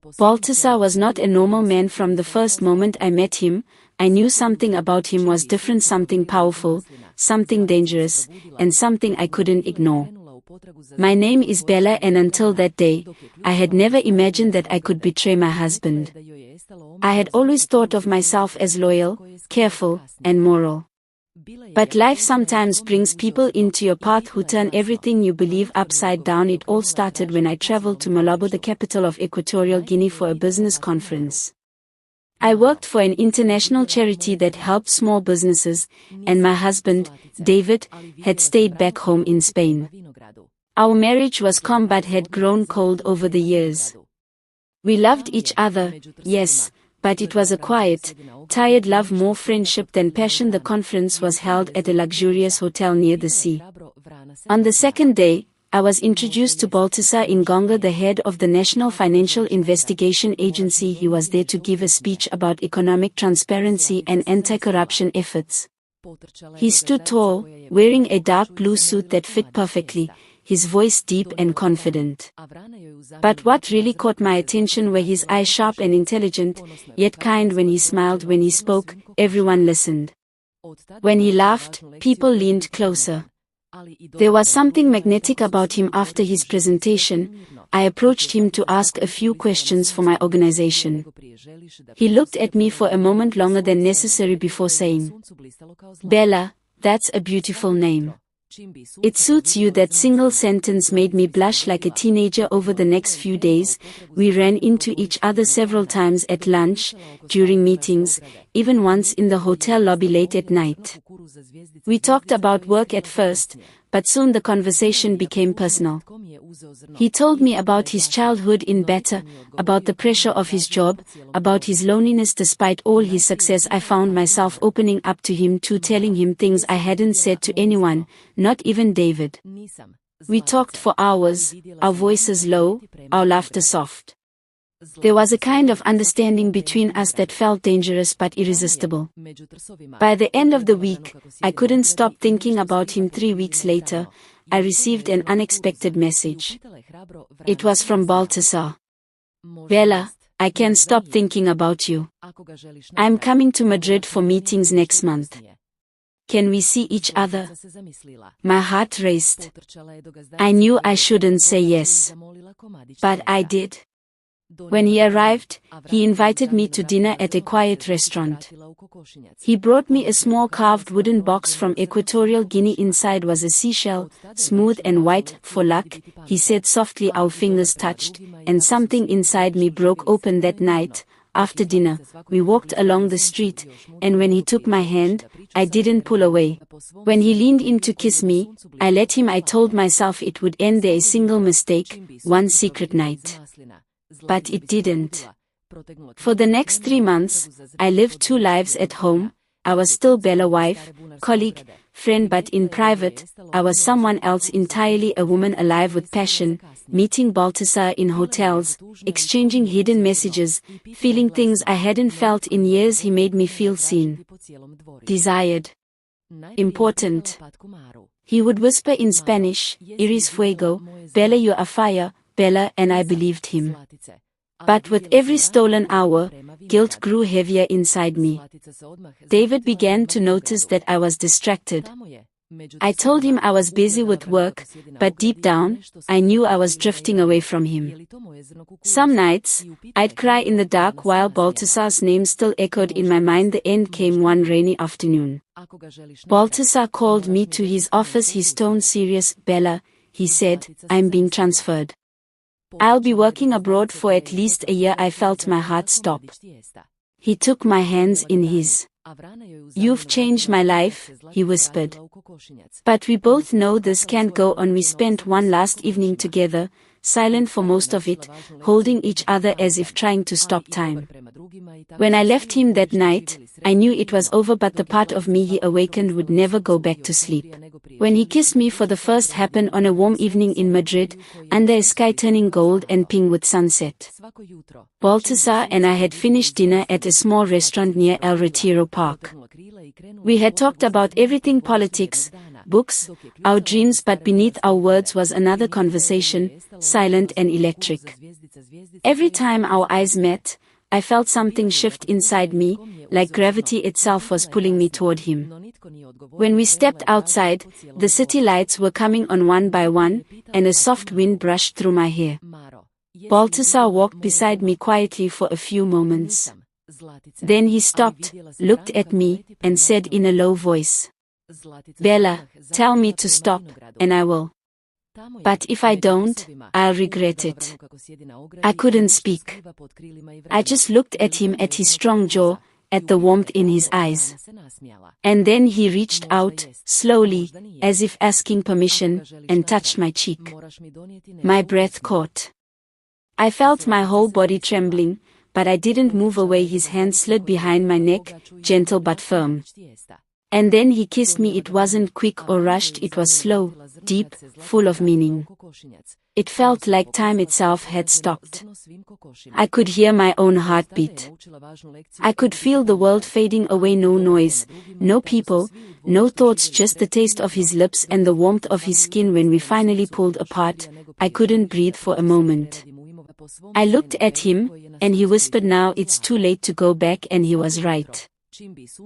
Baltasar was not a normal man from the first moment I met him. I knew something about him was different, something powerful, something dangerous, and something I couldn't ignore. My name is Bella, and until that day, I had never imagined that I could betray my husband. I had always thought of myself as loyal, careful, and moral. But life sometimes brings people into your path who turn everything you believe upside down. It all started when I traveled to Malabo, the capital of Equatorial Guinea, for a business conference. I worked for an international charity that helped small businesses, and my husband, David, had stayed back home in Spain. Our marriage was calm but had grown cold over the years. We loved each other, yes, but it was a quiet, tired love, more friendship than passion. The conference was held at a luxurious hotel near the sea. On the second day, I was introduced to Baltasar Ngonga, the head of the National Financial Investigation Agency. He was there to give a speech about economic transparency and anti-corruption efforts. He stood tall, wearing a dark blue suit that fit perfectly, his voice deep and confident. But what really caught my attention were his eyes, sharp and intelligent, yet kind. When he smiled, when he spoke, everyone listened. When he laughed, people leaned closer. There was something magnetic about him. After his presentation, I approached him to ask a few questions for my organization. He looked at me for a moment longer than necessary before saying, "Bella, that's a beautiful name. It suits you." That single sentence made me blush like a teenager. Over the next few days, we ran into each other several times at lunch, during meetings, even once in the hotel lobby late at night. We talked about work at first, but soon the conversation became personal. He told me about his childhood in Bata, about the pressure of his job, about his loneliness despite all his success. I found myself opening up to him too, telling him things I hadn't said to anyone, not even David. We talked for hours, our voices low, our laughter soft. There was a kind of understanding between us that felt dangerous but irresistible. By the end of the week, I couldn't stop thinking about him. 3 weeks later, I received an unexpected message. It was from Baltasar. "Bella, I can't stop thinking about you. I'm coming to Madrid for meetings next month. Can we see each other?" My heart raced. I knew I shouldn't say yes, but I did. When he arrived, he invited me to dinner at a quiet restaurant. He brought me a small carved wooden box from Equatorial Guinea. Inside was a seashell, smooth and white. "For luck," he said softly. Our fingers touched, and something inside me broke open. That night, after dinner, we walked along the street, and when he took my hand, I didn't pull away. When he leaned in to kiss me, I let him. I told myself it would end there, a single mistake, one secret night. But it didn't. For the next 3 months, I lived 2 lives at home. I was still Bella, wife, colleague, friend, but in private, I was someone else entirely, a woman alive with passion, meeting Baltasar in hotels, exchanging hidden messages, feeling things I hadn't felt in years. He made me feel seen, desired, important. He would whisper in Spanish, "Eres fuego, Bella, you are fire, Bella," and I believed him. But with every stolen hour, guilt grew heavier inside me. David began to notice that I was distracted. I told him I was busy with work, but deep down, I knew I was drifting away from him. Some nights, I'd cry in the dark while Baltasar's name still echoed in my mind. The end came one rainy afternoon. Baltasar called me to his office, his tone serious. "Bella," he said, "I'm being transferred. I'll be working abroad for at least a year." I felt my heart stop. He took my hands in his. "You've changed my life," he whispered. "But we both know this can't go on." We spent one last evening together, silent for most of it, holding each other as if trying to stop time. When I left him that night, I knew it was over, but the part of me he awakened would never go back to sleep. When he kissed me for the first happened on a warm evening in Madrid, under a sky turning gold and pink with sunset. Baltasar and I had finished dinner at a small restaurant near El Retiro Park. We had talked about everything: politics, books, our dreams, but beneath our words was another conversation, silent and electric. Every time our eyes met, I felt something shift inside me, like gravity itself was pulling me toward him. When we stepped outside, the city lights were coming on one by one, and a soft wind brushed through my hair. Baltasar walked beside me quietly for a few moments. Then he stopped, looked at me, and said in a low voice, "Bella, tell me to stop, and I will. But if I don't, I'll regret it." I couldn't speak. I just looked at him, at his strong jaw, at the warmth in his eyes. And then he reached out, slowly, as if asking permission, and touched my cheek. My breath caught. I felt my whole body trembling, but I didn't move away. His hand slid behind my neck, gentle but firm. And then he kissed me. It wasn't quick or rushed, it was slow, deep, full of meaning. It felt like time itself had stopped. I could hear my own heartbeat. I could feel the world fading away. No noise, no people, no thoughts, just the taste of his lips and the warmth of his skin. When we finally pulled apart, I couldn't breathe for a moment. I looked at him, and he whispered, "Now it's too late to go back," and he was right.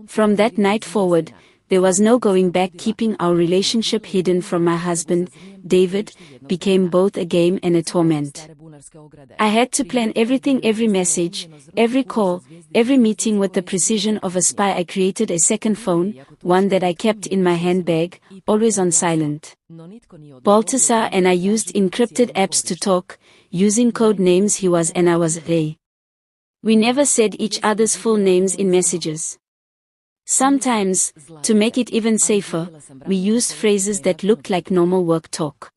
From that night forward, there was no going back. Keeping our relationship hidden from my husband, David, became both a game and a torment. I had to plan everything, every message, every call, every meeting with the precision of a spy. I created a second phone, one that I kept in my handbag, always on silent. Baltasar and I used encrypted apps to talk, using code names. He was and I was they. We never said each other's full names in messages. Sometimes, to make it even safer, we used phrases that looked like normal work talk.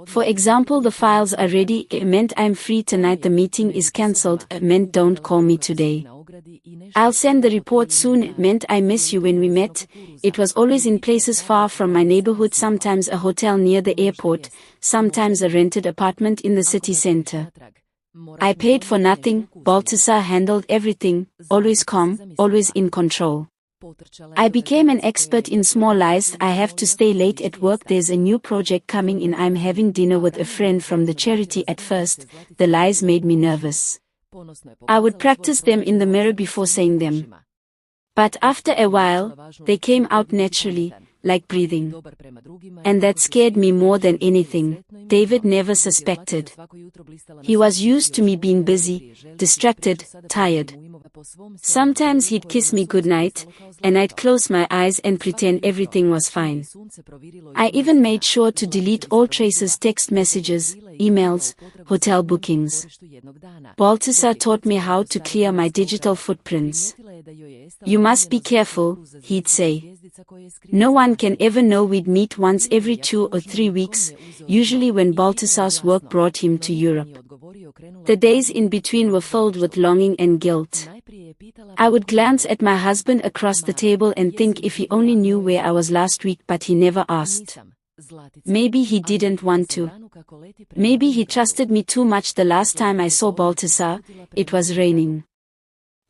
For example, "The files are ready" meant "I'm free tonight." "The meeting is cancelled" meant "Don't call me today." "I'll send the report soon" meant "I miss you." When we met, it was always in places far from my neighborhood, sometimes a hotel near the airport, sometimes a rented apartment in the city center. I paid for nothing. Baltasar handled everything, always calm, always in control. I became an expert in small lies. "I have to stay late at work. There's a new project coming in. I'm having dinner with a friend from the charity." At first, the lies made me nervous. I would practice them in the mirror before saying them. But after a while, they came out naturally, like breathing. And that scared me more than anything. David never suspected. He was used to me being busy, distracted, tired. Sometimes he'd kiss me goodnight, and I'd close my eyes and pretend everything was fine. I even made sure to delete all traces, text messages, emails, hotel bookings. Baltasar taught me how to clear my digital footprints. "You must be careful," he'd say. No one can ever know. We'd meet once every 2 or 3 weeks, usually when Baltasar's work brought him to Europe. The days in between were filled with longing and guilt. I would glance at my husband across the table and think, if he only knew where I was last week, but he never asked. Maybe he didn't want to. Maybe he trusted me too much. The last time I saw Baltasar, it was raining.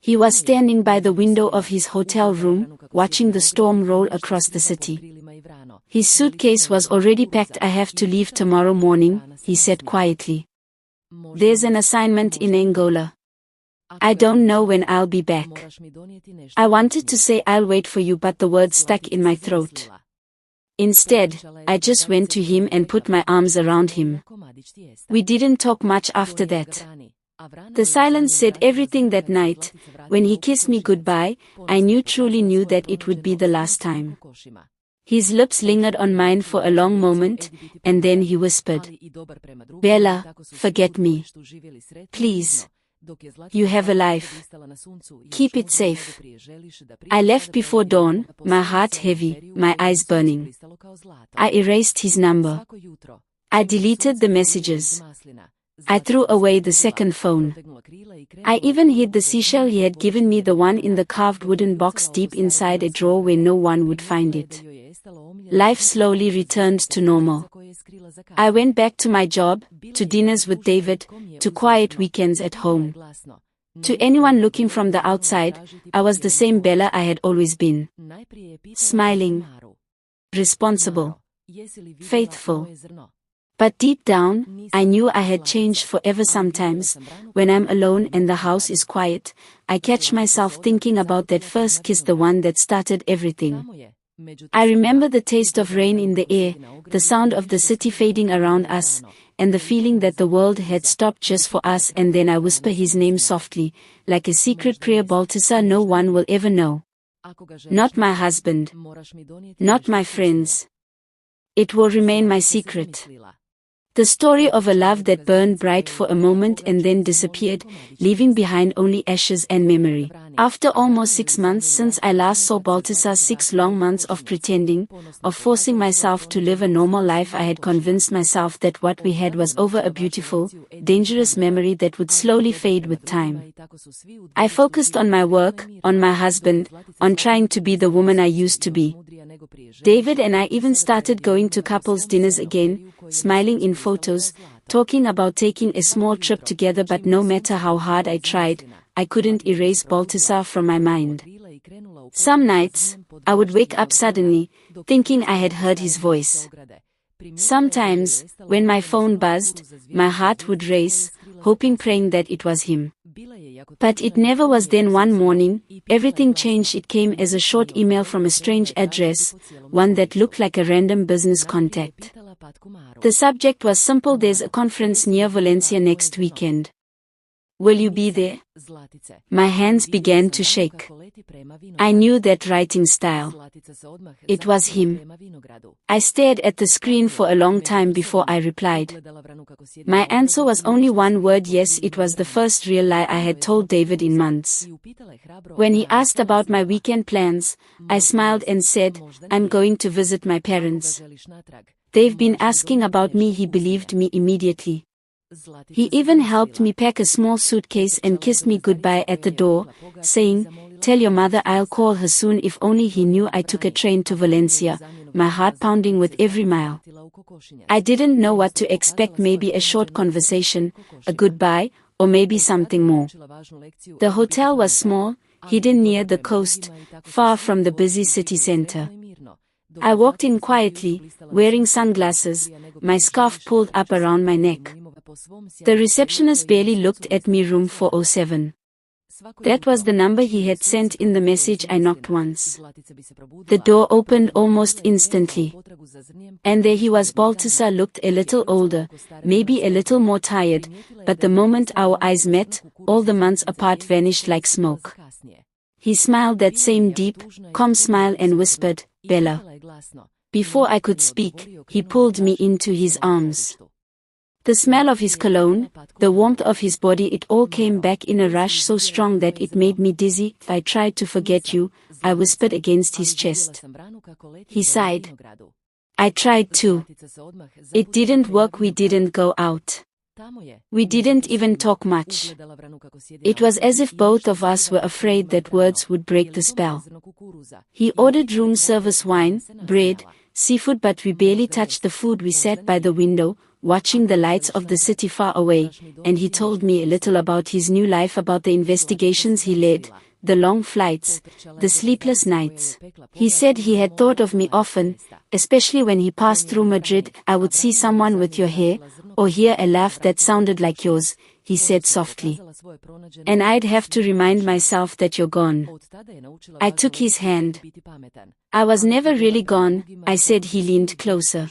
He was standing by the window of his hotel room, watching the storm roll across the city. His suitcase was already packed. "I have to leave tomorrow morning," he said quietly. "There's an assignment in Angola. I don't know when I'll be back." I wanted to say, "I'll wait for you," but the words stuck in my throat. Instead, I just went to him and put my arms around him. We didn't talk much after that. The silence said everything. That night, when he kissed me goodbye, I truly knew that it would be the last time. His lips lingered on mine for a long moment, and then he whispered, "Bella, forget me. Please. You have a life. Keep it safe." I left before dawn, my heart heavy, my eyes burning. I erased his number. I deleted the messages. I threw away the second phone. I even hid the seashell he had given me, the one in the carved wooden box deep inside a drawer where no one would find it. Life slowly returned to normal. I went back to my job, to dinners with David, to quiet weekends at home. To anyone looking from the outside, I was the same Bella I had always been. Smiling, responsible, faithful. But deep down, I knew I had changed forever. Sometimes, when I'm alone and the house is quiet, I catch myself thinking about that first kiss, the one that started everything. I remember the taste of rain in the air, the sound of the city fading around us, and the feeling that the world had stopped just for us. And then I whisper his name softly, like a secret prayer. Baltasar, no one will ever know. Not my husband. Not my friends. It will remain my secret. The story of a love that burned bright for a moment and then disappeared, leaving behind only ashes and memory. After almost 6 months since I last saw Baltasar, 6 long months of pretending, of forcing myself to live a normal life, I had convinced myself that what we had was over, a beautiful, dangerous memory that would slowly fade with time. I focused on my work, on my husband, on trying to be the woman I used to be. David and I even started going to couples dinners again, smiling in photos, talking about taking a small trip together. But no matter how hard I tried, I couldn't erase Baltasar from my mind. Some nights, I would wake up suddenly, thinking I had heard his voice. Sometimes, when my phone buzzed, my heart would race, hoping, praying that it was him. But it never was. Then one morning, everything changed. It came as a short email from a strange address, one that looked like a random business contact. The subject was simple: there's a conference near Valencia next weekend. Will you be there? My hands began to shake. I knew that writing style. It was him. I stared at the screen for a long time before I replied. My answer was only one word: yes. It was the first real lie I had told David in months. When he asked about my weekend plans, I smiled and said, I'm going to visit my parents. They've been asking about me. He believed me immediately. He even helped me pack a small suitcase and kissed me goodbye at the door, saying, tell your mother I'll call her soon. If only he knew I took a train to Valencia, my heart pounding with every mile. I didn't know what to expect. Maybe a short conversation, a goodbye, or maybe something more. The hotel was small, hidden near the coast, far from the busy city center. I walked in quietly, wearing sunglasses, my scarf pulled up around my neck. The receptionist barely looked at me. Room 407. That was the number he had sent in the message. I knocked once. The door opened almost instantly. And there he was. Baltasar looked a little older, maybe a little more tired, but the moment our eyes met, all the months apart vanished like smoke. He smiled, that same deep, calm smile, and whispered, Bella. Before I could speak, he pulled me into his arms. The smell of his cologne, the warmth of his body, it all came back in a rush so strong that it made me dizzy. I tried to forget you, I whispered against his chest. He sighed. I tried too. It didn't work. We didn't go out. We didn't even talk much. It was as if both of us were afraid that words would break the spell. He ordered room service, wine, bread, seafood, but we barely touched the food. We sat by the window, watching the lights of the city far away, and he told me a little about his new life, about the investigations he led, the long flights, the sleepless nights. He said he had thought of me often, especially when he passed through Madrid. I would see someone with your hair, or hear a laugh that sounded like yours, he said softly. And I'd have to remind myself that you're gone. I took his hand. I was never really gone, I said. He leaned closer.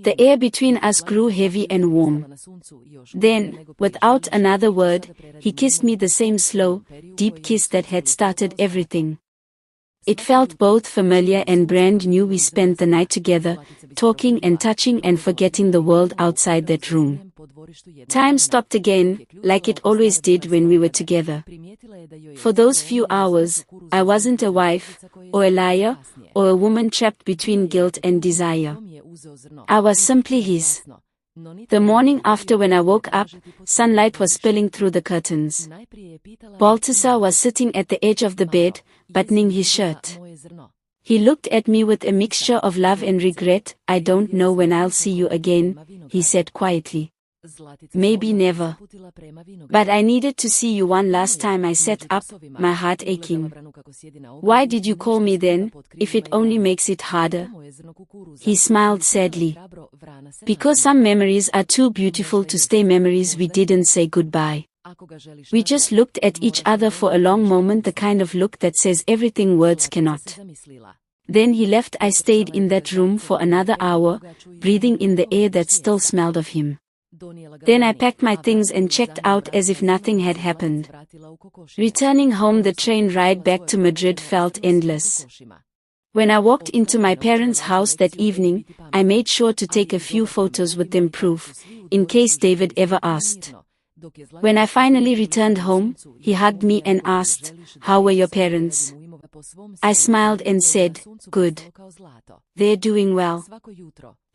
The air between us grew heavy and warm. Then, without another word, he kissed me, the same slow, deep kiss that had started everything. It felt both familiar and brand new. We spent the night together, talking and touching and forgetting the world outside that room. Time stopped again, like it always did when we were together. For those few hours, I wasn't a wife, or a liar, or a woman trapped between guilt and desire. I was simply his. The morning after, when I woke up, sunlight was spilling through the curtains. Baltasar was sitting at the edge of the bed, buttoning his shirt. He looked at me with a mixture of love and regret. I don't know when I'll see you again, he said quietly. Maybe never. But I needed to see you one last time. I sat up, my heart aching. Why did you call me then, if it only makes it harder? He smiled sadly. Because some memories are too beautiful to stay memories. We didn't say goodbye. We just looked at each other for a long moment, the kind of look that says everything words cannot. Then he left. I stayed in that room for another hour, breathing in the air that still smelled of him. Then I packed my things and checked out as if nothing had happened. Returning home, the train ride back to Madrid felt endless. When I walked into my parents' house that evening, I made sure to take a few photos with them, proof, in case David ever asked. When I finally returned home, he hugged me and asked, "How were your parents?" I smiled and said, "Good. They're doing well."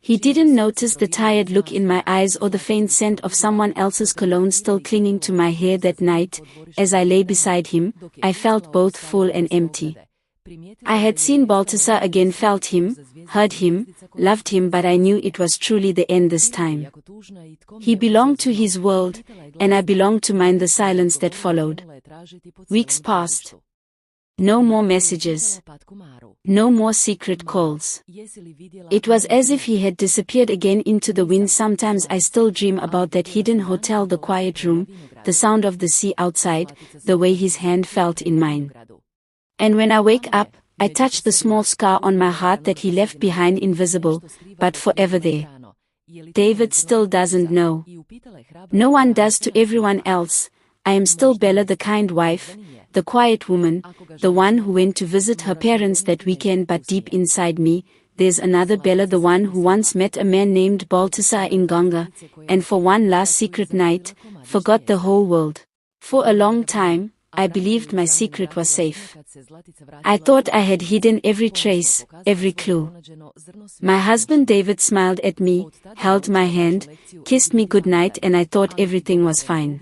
He didn't notice the tired look in my eyes or the faint scent of someone else's cologne still clinging to my hair. That night, as I lay beside him, I felt both full and empty. I had seen Baltasar again, felt him, heard him, loved him, but I knew it was truly the end this time. He belonged to his world, and I belonged to mine. The silence that followed. Weeks passed. No more messages. No more secret calls. It was as if he had disappeared again into the wind. Sometimes I still dream about that hidden hotel, the quiet room, the sound of the sea outside, the way his hand felt in mine. And when I wake up, I touch the small scar on my heart that he left behind, invisible, but forever there. David still doesn't know. No one does. To everyone else, I am still Bella, the kind wife, the quiet woman, the one who went to visit her parents that weekend. But deep inside me, there's another Bella, the one who once met a man named Baltasar in Ganga, and for one last secret night, forgot the whole world. For a long time, I believed my secret was safe. I thought I had hidden every trace, every clue. My husband David smiled at me, held my hand, kissed me goodnight, and I thought everything was fine.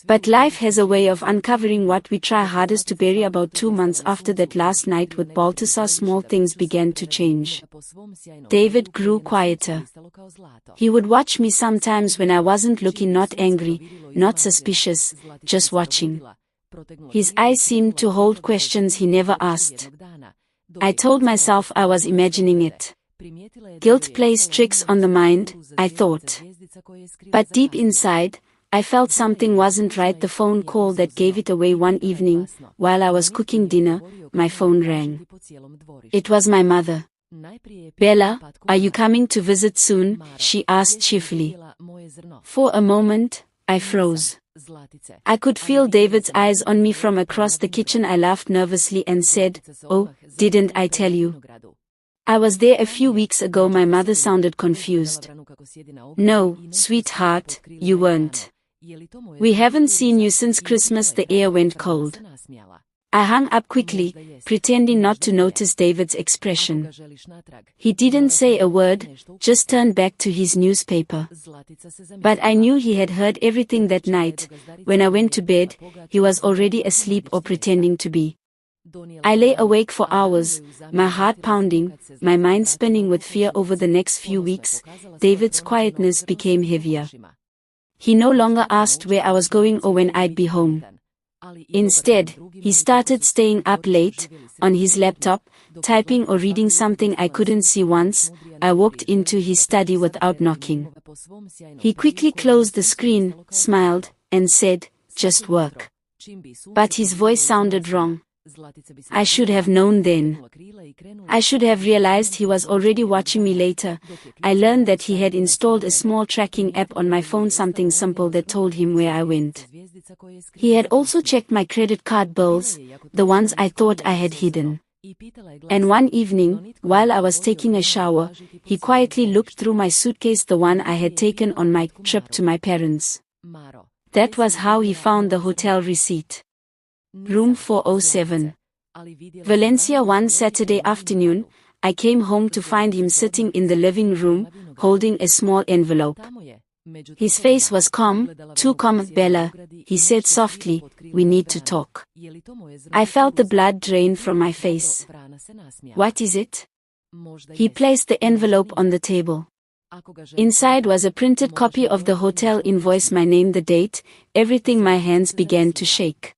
But life has a way of uncovering what we try hardest to bury. About 2 months after that last night with Baltasar, small things began to change. David grew quieter. He would watch me sometimes when I wasn't looking, not angry, not suspicious, just watching. His eyes seemed to hold questions he never asked. I told myself I was imagining it. Guilt plays tricks on the mind, I thought. But deep inside, I felt something wasn't right. The phone call that gave it away. One evening, while I was cooking dinner, my phone rang. It was my mother. "Bella, are you coming to visit soon?" she asked cheerfully. For a moment, I froze. I could feel David's eyes on me from across the kitchen. I laughed nervously and said, "Oh, didn't I tell you? I was there a few weeks ago." My mother sounded confused. "No, sweetheart, you weren't. We haven't seen you since Christmas." The air went cold. I hung up quickly, pretending not to notice David's expression. He didn't say a word, just turned back to his newspaper. But I knew he had heard everything that night. When I went to bed, he was already asleep or pretending to be. I lay awake for hours, my heart pounding, my mind spinning with fear. Over the next few weeks, David's quietness became heavier. He no longer asked where I was going or when I'd be home. Instead, he started staying up late, on his laptop, typing or reading something I couldn't see. Once, I walked into his study without knocking. He quickly closed the screen, smiled, and said, "Just work." But his voice sounded wrong. I should have known then. I should have realized he was already watching me. Later, I learned that he had installed a small tracking app on my phone, something simple that told him where I went. He had also checked my credit card bills, the ones I thought I had hidden. And one evening, while I was taking a shower, he quietly looked through my suitcase, the one I had taken on my trip to my parents. That was how he found the hotel receipt. Room 407. Valencia. One Saturday afternoon, I came home to find him sitting in the living room, holding a small envelope. His face was calm, too calm. "Bella," he said softly, "we need to talk." I felt the blood drain from my face. "What is it?" He placed the envelope on the table. Inside was a printed copy of the hotel invoice, my name, the date, everything. My hands began to shake.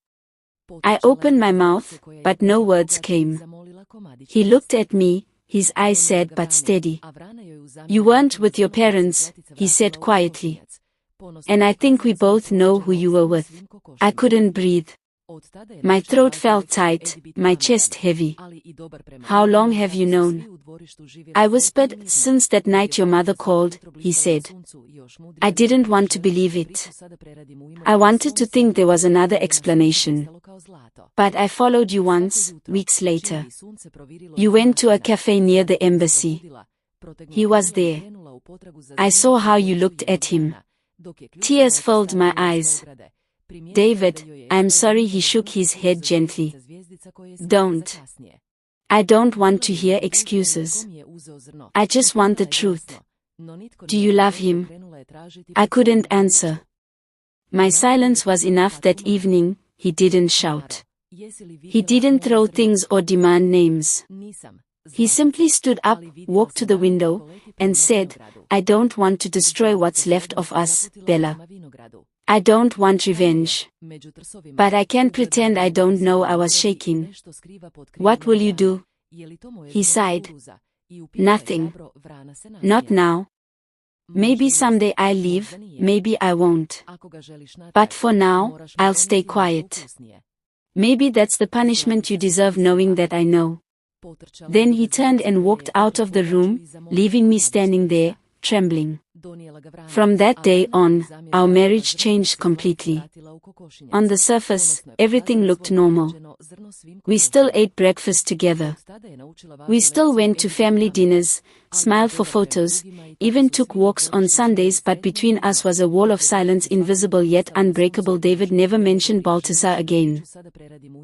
I opened my mouth, but no words came. He looked at me, his eyes sad but steady. You weren't with your parents, he said quietly. And I think we both know who you were with. I couldn't breathe. My throat felt tight, my chest heavy. How long have you known? I whispered. Since that night your mother called, he said. I didn't want to believe it. I wanted to think there was another explanation. But I followed you once, weeks later. You went to a cafe near the embassy. He was there. I saw how you looked at him. Tears filled my eyes. David, I'm sorry. He shook his head gently. Don't. I don't want to hear excuses. I just want the truth. Do you love him? I couldn't answer. My silence was enough that evening. He didn't shout. He didn't throw things or demand names. He simply stood up, walked to the window, and said, I don't want to destroy what's left of us, Bella. I don't want revenge. But I can't pretend I don't know. I was shaking. What will you do? He sighed. Nothing. Not now. Maybe someday I'll leave, maybe I won't. But for now, I'll stay quiet. Maybe that's the punishment you deserve, knowing that I know. Then he turned and walked out of the room, leaving me standing there, trembling. From that day on, our marriage changed completely. On the surface, everything looked normal. We still ate breakfast together. We still went to family dinners, smiled for photos, even took walks on Sundays, but between us was a wall of silence, invisible yet unbreakable. David never mentioned Baltasar again.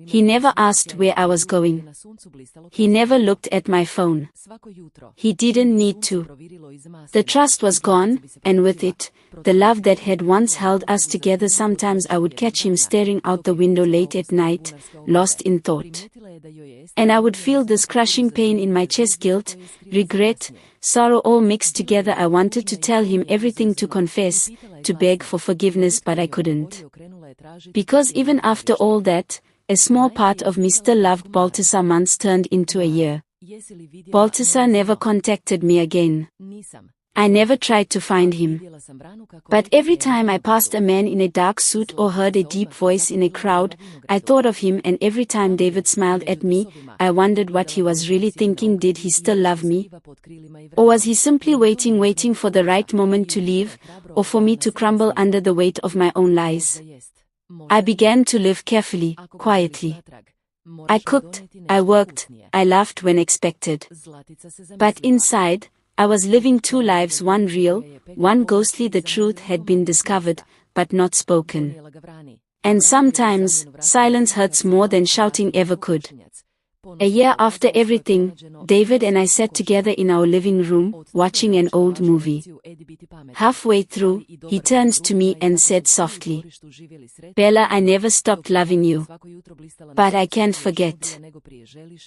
He never asked where I was going. He never looked at my phone. He didn't need to. The trust was gone, and with it, the love that had once held us together. Sometimes I would catch him staring out the window late at night, lost in thought. And I would feel this crushing pain in my chest, guilt, regret, sorrow all mixed together. I wanted to tell him everything, to confess, to beg for forgiveness, but I couldn't. Because even after all that, a small part of me still loved Baltasar. Months turned into a year. Baltasar never contacted me again. I never tried to find him. But every time I passed a man in a dark suit or heard a deep voice in a crowd, I thought of him, and every time David smiled at me, I wondered what he was really thinking. Did he still love me? Or was he simply waiting for the right moment to leave, or for me to crumble under the weight of my own lies? I began to live carefully, quietly. I cooked, I worked, I laughed when expected. But inside, I was living two lives, one real, one ghostly. The truth had been discovered, but not spoken. And sometimes, silence hurts more than shouting ever could. A year after everything, David and I sat together in our living room, watching an old movie. Halfway through, he turned to me and said softly, Bella, I never stopped loving you. But I can't forget.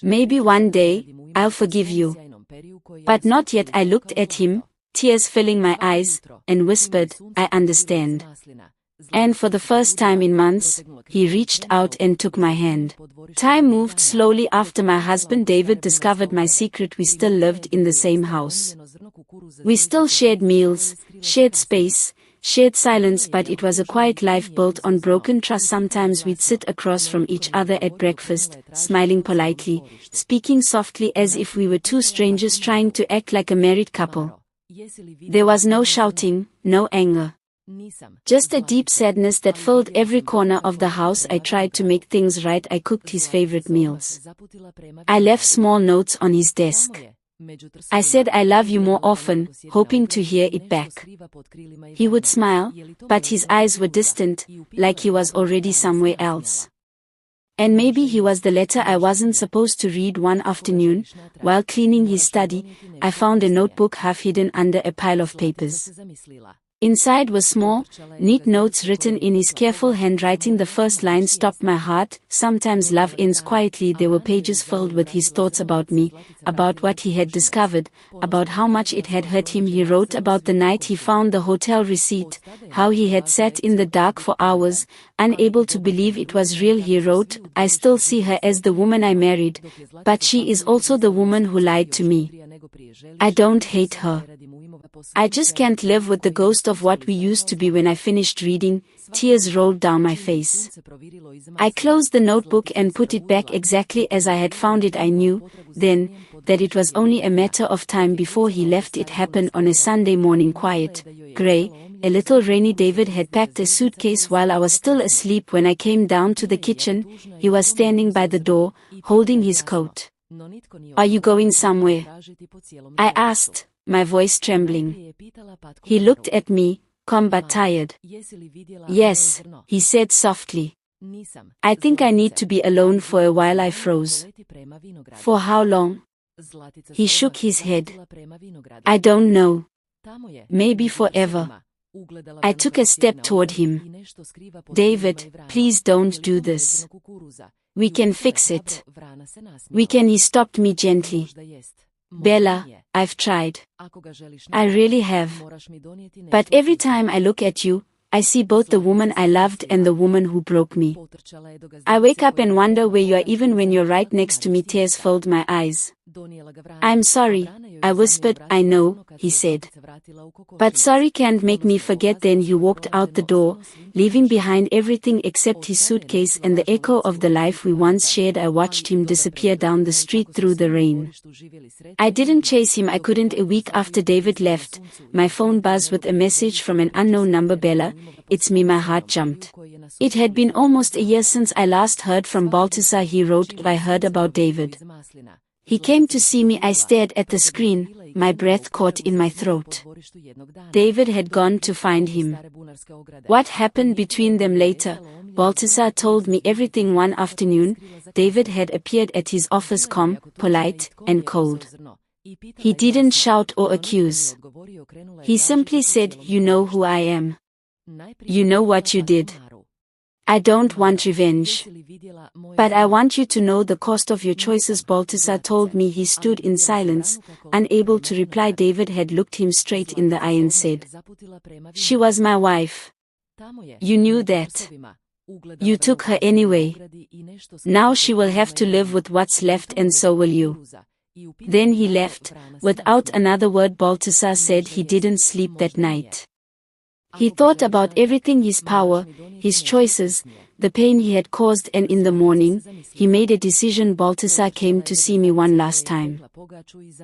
Maybe one day, I'll forgive you. But not yet. I looked at him, tears filling my eyes, and whispered, I understand. And for the first time in months, he reached out and took my hand. Time moved slowly. After my husband David discovered my secret, we still lived in the same house. We still shared meals, shared space, shared silence, but it was a quiet life built on broken trust. Sometimes we'd sit across from each other at breakfast, smiling politely, speaking softly as if we were two strangers trying to act like a married couple. There was no shouting, no anger. Just a deep sadness that filled every corner of the house. I tried to make things right. I cooked his favorite meals. I left small notes on his desk. I said I love you more often, hoping to hear it back. He would smile, but his eyes were distant, like he was already somewhere else. And maybe he was the letter I wasn't supposed to read. One afternoon, while cleaning his study, I found a notebook half hidden under a pile of papers. Inside were small, neat notes written in his careful handwriting. The first line stopped my heart. Sometimes love ends quietly. There were pages filled with his thoughts about me, about what he had discovered, about how much it had hurt him. He wrote about the night he found the hotel receipt, how he had sat in the dark for hours, unable to believe it was real. He wrote, "I still see her as the woman I married, but she is also the woman who lied to me. I don't hate her. I just can't live with the ghost of what we used to be." When I finished reading, tears rolled down my face. I closed the notebook and put it back exactly as I had found it. I knew, then, that it was only a matter of time before he left. It happened on a Sunday morning, quiet, gray, a little rainy. David had packed a suitcase while I was still asleep. When I came down to the kitchen, he was standing by the door, holding his coat. "Are you going somewhere?" I asked, my voice trembling. He looked at me, calm but tired. "Yes," he said softly. "I think I need to be alone for a while." I froze. "For how long?" He shook his head. "I don't know. Maybe forever." I took a step toward him. "David, please don't do this. We can fix it. We can." He stopped me gently. "Bella, I've tried. I really have. But every time I look at you, I see both the woman I loved and the woman who broke me. I wake up and wonder where you are even when you're right next to me." Tears filled my eyes. "I'm sorry," I whispered. "I know," he said. "But sorry can't make me forget." Then he walked out the door, leaving behind everything except his suitcase and the echo of the life we once shared. I watched him disappear down the street through the rain. I didn't chase him. I couldn't. A week after David left, my phone buzzed with a message from an unknown number. "Bella, it's me." My heart jumped. It had been almost a year since I last heard from Balthasar. He wrote, "I heard about David. He came to see me." I stared at the screen, my breath caught in my throat. David had gone to find him. What happened between them later? Balthasar told me everything. One afternoon, David had appeared at his office, calm, polite, and cold. He didn't shout or accuse. He simply said, "You know who I am. You know what you did. I don't want revenge. But I want you to know the cost of your choices." Balthasar told me. He stood in silence, unable to reply. David had looked him straight in the eye and said, "She was my wife. You knew that. You took her anyway. Now she will have to live with what's left, and so will you." Then he left, without another word. Balthasar said he didn't sleep that night. He thought about everything: his power, his choices, the pain he had caused. And in the morning, he made a decision. Balthasar came to see me one last time.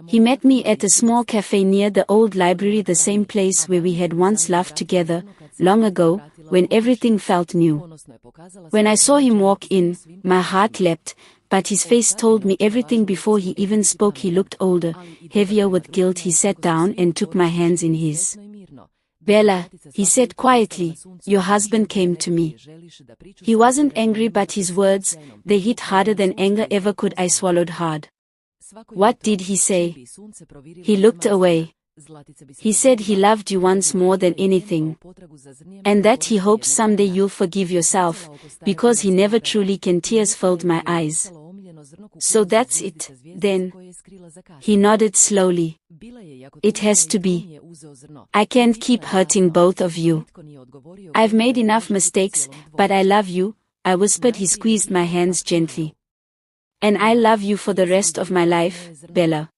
He met me at a small cafe near the old library, the same place where we had once laughed together, long ago, when everything felt new. When I saw him walk in, my heart leapt, but his face told me everything before he even spoke. He looked older, heavier with guilt. He sat down and took my hands in his. "Bella," he said quietly, "your husband came to me. He wasn't angry, but his words, they hit harder than anger ever could." I swallowed hard. "What did he say?" He looked away. "He said he loved you once more than anything. And that he hopes someday you'll forgive yourself, because he never truly can." Tears filled my eyes. "So that's it, then?" He nodded slowly. "It has to be. I can't keep hurting both of you. I've made enough mistakes, but I love you," I whispered. He squeezed my hands gently. "And I love you for the rest of my life, Bella.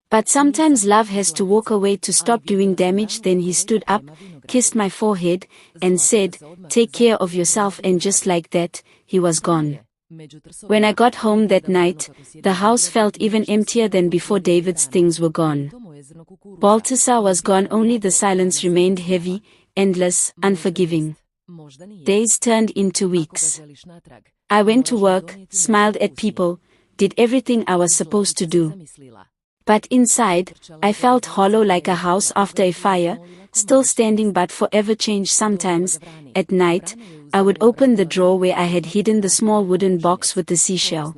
But sometimes love has to walk away to stop doing damage." Then he stood up, kissed my forehead, and said, "Take care of yourself." And just like that, he was gone. When I got home that night, the house felt even emptier than before. David's things were gone. Balthasar was gone. Only the silence remained, heavy, endless, unforgiving. Days turned into weeks. I went to work, smiled at people, did everything I was supposed to do. But inside, I felt hollow, like a house after a fire. still standing but forever changed. Sometimes, at night, I would open the drawer where I had hidden the small wooden box with the seashell.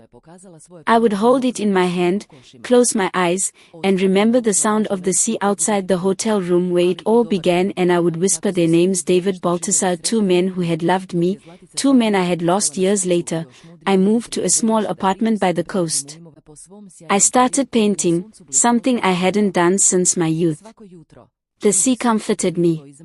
I would hold it in my hand, close my eyes, and remember the sound of the sea outside the hotel room where it all began, and I would whisper their names: David, Baltasar, two men who had loved me, two men I had lost years later. I moved to a small apartment by the coast. I started painting, something I hadn't done since my youth. The sea comforted me.